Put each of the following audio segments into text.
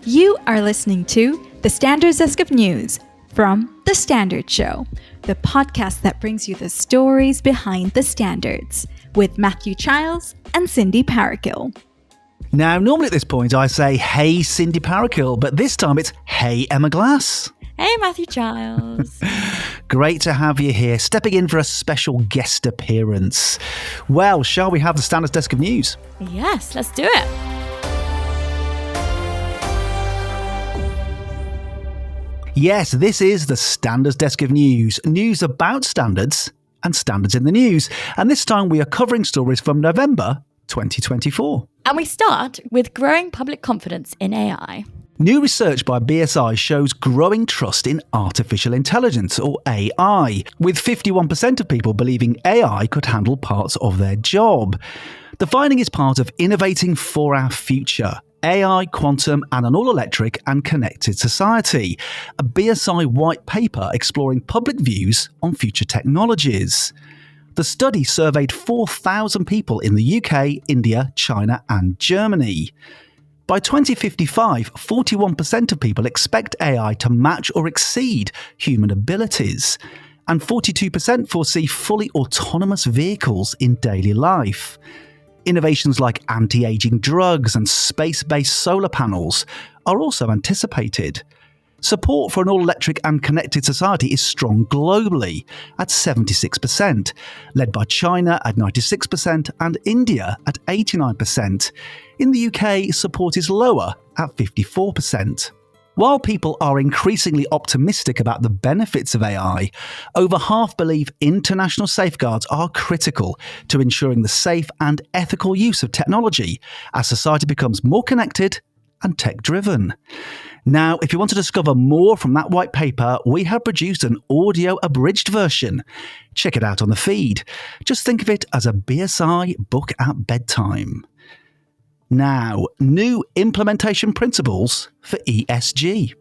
You are listening to The Standards Desk of News from The Standard Show, the podcast that brings you the stories behind the standards, with Matthew Childs and Cindy Parakill. Now, normally at this point I say, hey Cindy Parakill, but this time it's hey Emma Glass. Hey Matthew Childs. Great to have you here, stepping in for a special guest appearance. Well, shall we have the Standards Desk of News? Yes, let's do it. Yes, this is the Standards Desk of News. News about standards and standards in the news. And this time we are covering stories from November 2024. And we start with growing public confidence in AI. New research by BSI shows growing trust in artificial intelligence, or AI, with 51% of people believing AI could handle parts of their job. The finding is part of Innovating for Our Future, AI, Quantum and an All-Electric and Connected Society, a BSI white paper exploring public views on future technologies. The study surveyed 4,000 people in the UK, India, China and Germany. By 2055, 41% of people expect AI to match or exceed human abilities, and 42% foresee fully autonomous vehicles in daily life. Innovations like anti-aging drugs and space-based solar panels are also anticipated. Support for an all-electric and connected society is strong globally at 76%, led by China at 96% and India at 89%. In the UK, support is lower at 54%. While people are increasingly optimistic about the benefits of AI, over half believe international safeguards are critical to ensuring the safe and ethical use of technology as society becomes more connected and tech-driven. Now, if you want to discover more from that white paper, we have produced an audio abridged version. Check it out on the feed. Just think of it as a BSI book at bedtime. Now, new implementation principles for ESG.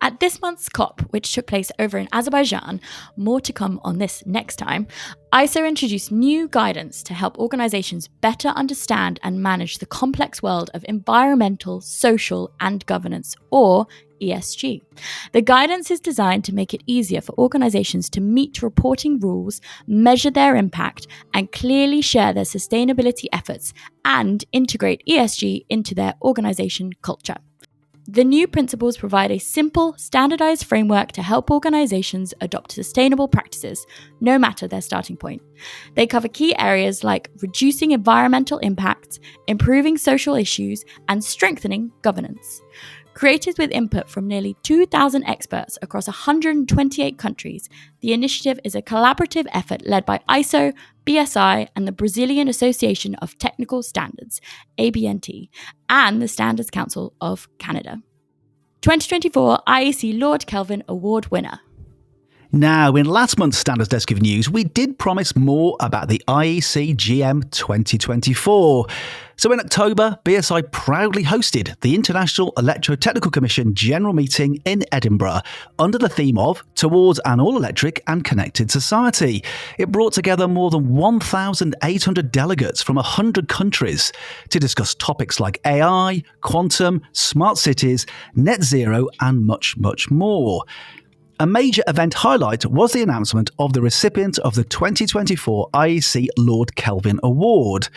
At this month's COP, which took place over in Azerbaijan, more to come on this next time, ISO introduced new guidance to help organisations better understand and manage the complex world of environmental, social and governance, or ESG. The guidance is designed to make it easier for organisations to meet reporting rules, measure their impact, and clearly share their sustainability efforts and integrate ESG into their organisation culture. The new principles provide a simple, standardized framework to help organizations adopt sustainable practices, no matter their starting point. They cover key areas like reducing environmental impacts, improving social issues, and strengthening governance. Created with input from nearly 2,000 experts across 128 countries, the initiative is a collaborative effort led by ISO, BSI, and the Brazilian Association of Technical Standards, ABNT, and the Standards Council of Canada. 2024 IEC Lord Kelvin Award winner. Now, in last month's Standards Desk of News, we did promise more about the IEC GM 2024. So in October, BSI proudly hosted the International Electrotechnical Commission General Meeting in Edinburgh under the theme of Towards an All-Electric and Connected Society. It brought together more than 1,800 delegates from 100 countries to discuss topics like AI, quantum, smart cities, net zero, and much, much more. A major event highlight was the announcement of the recipient of the 2024 IEC Lord Kelvin Award.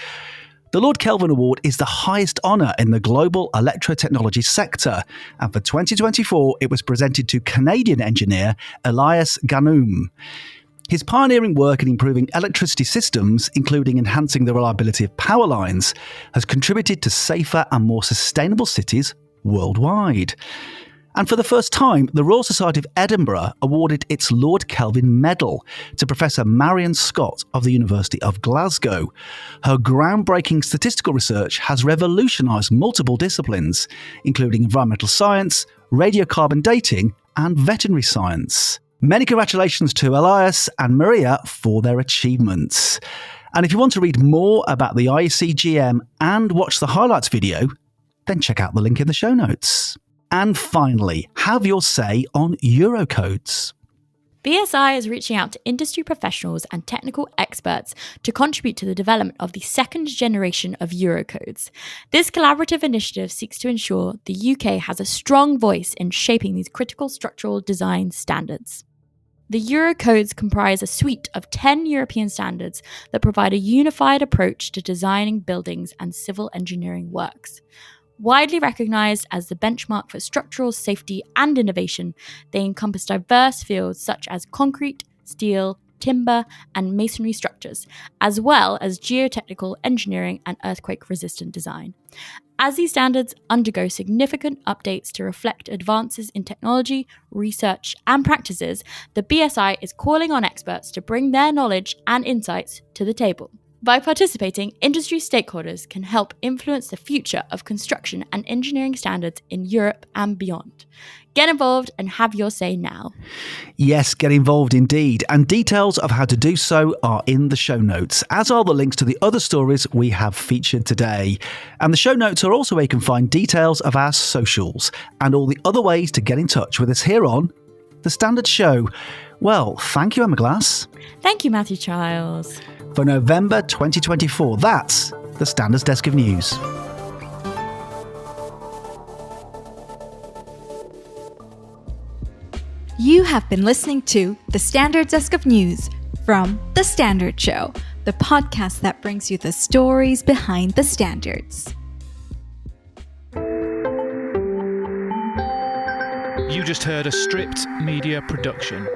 The Lord Kelvin Award is the highest honour in the global electrotechnology sector, and for 2024 it was presented to Canadian engineer Elias Ganoum. His pioneering work in improving electricity systems, including enhancing the reliability of power lines, has contributed to safer and more sustainable cities worldwide. And for the first time, the Royal Society of Edinburgh awarded its Lord Kelvin Medal to Professor Marion Scott of the University of Glasgow. Her groundbreaking statistical research has revolutionised multiple disciplines, including environmental science, radiocarbon dating, and veterinary science. Many congratulations to Elias and Maria for their achievements. And if you want to read more about the IEC GM and watch the highlights video, then check out the link in the show notes. And finally, have your say on Eurocodes. BSI is reaching out to industry professionals and technical experts to contribute to the development of the second generation of Eurocodes. This collaborative initiative seeks to ensure the UK has a strong voice in shaping these critical structural design standards. The Eurocodes comprise a suite of 10 European standards that provide a unified approach to designing buildings and civil engineering works. Widely recognised as the benchmark for structural safety and innovation, they encompass diverse fields such as concrete, steel, timber, and masonry structures, as well as geotechnical engineering and earthquake-resistant design. As these standards undergo significant updates to reflect advances in technology, research, and practices, the BSI is calling on experts to bring their knowledge and insights to the table. By participating, industry stakeholders can help influence the future of construction and engineering standards in Europe and beyond. Get involved and have your say now. Yes, get involved indeed. And details of how to do so are in the show notes, as are the links to the other stories we have featured today. And the show notes are also where you can find details of our socials and all the other ways to get in touch with us here on The Standard Show. Well, thank you, Emma Glass. Thank you, Matthew Childs. For November 2024, that's the Standards Desk of News. You have been listening to the Standards Desk of News from The Standard Show, the podcast that brings you the stories behind the standards. You just heard a Stripped Media production.